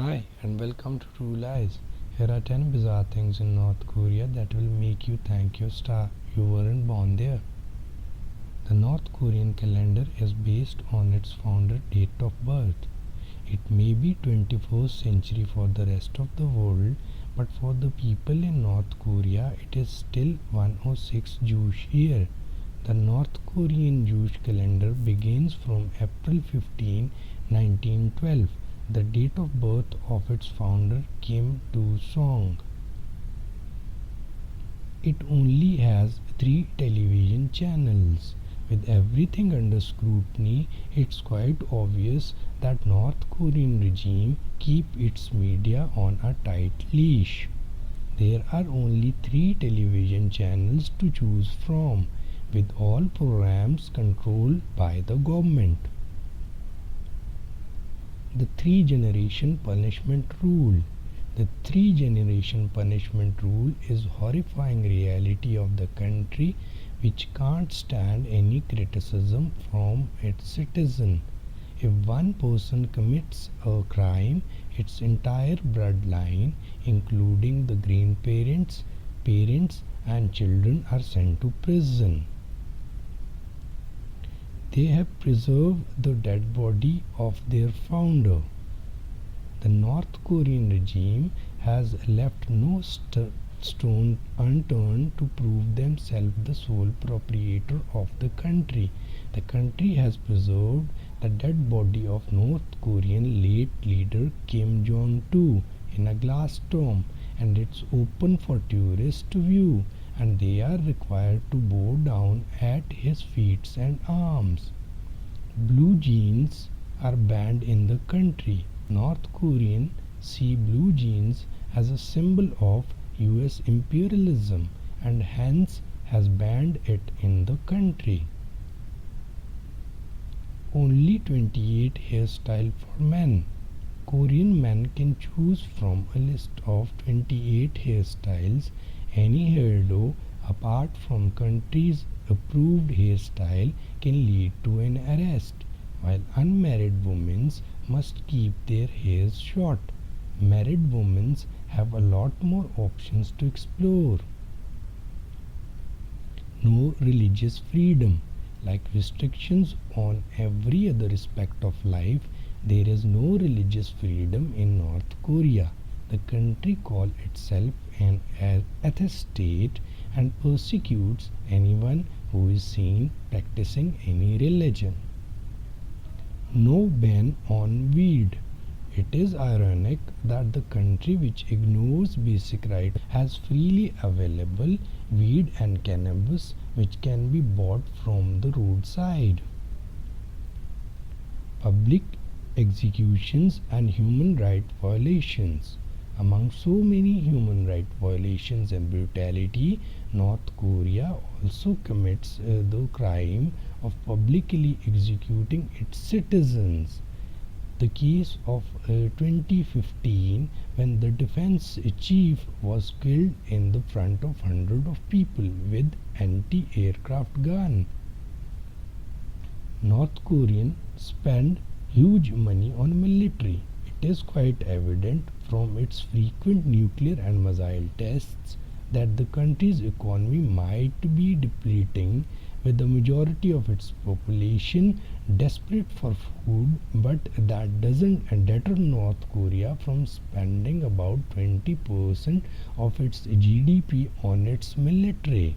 Hi and welcome to True Lies. Here are 10 bizarre things in North Korea that will make you thank your star you weren't born there. The North Korean calendar is based on its founder date of birth. It may be 21st century for the rest of the world, but for the people in North Korea it is still 106 Jewish year. The North Korean Jewish calendar begins from April 15, 1912. The date of birth of its founder, Kim Do-sung. It only has 3 television channels. With everything under scrutiny, it's quite obvious that North Korean regime keep its media on a tight leash. There are only 3 television channels to choose from, with all programs controlled by the government. The 3-generation punishment rule. The 3-generation punishment rule is horrifying reality of the country which can't stand any criticism from its citizen. If one person commits a crime, its entire bloodline, including the grandparents, parents and children, are sent to prison. They have preserved the dead body of their founder. The North Korean regime has left no stone unturned to prove themselves the sole proprietor of the country. The country has preserved the dead body of North Korean late leader Kim Jong-il in a glass tomb, and it's open for tourists to view, and they are required to bow down at his feet and arms. Blue jeans are banned in the country. North Koreans see blue jeans as a symbol of US imperialism and hence has banned it in the country. Only 28 hairstyles for men. Korean men can choose from a list of 28 hairstyles. Any hairdo apart from country's approved hairstyle can lead to an arrest, while unmarried women must keep their hairs short. Married women have a lot more options to explore. No religious freedom. Like restrictions on every other aspect of life, there is no religious freedom in North Korea. The country calls itself an atheist state and persecutes anyone who is seen practicing any religion. No ban on weed. It is ironic that the country which ignores basic rights has freely available weed and cannabis which can be bought from the roadside. Public executions and human rights violations. Among so many human rights violations and brutality, North Korea also commits the crime of publicly executing its citizens. The case of 2015, when the defense chief was killed in the front of hundreds of people with anti-aircraft gun. North Koreans spend huge money on military. It is quite evident from its frequent nuclear and missile tests that the country's economy might be depleting, with the majority of its population desperate for food, but that doesn't deter North Korea from spending about 20% of its GDP on its military.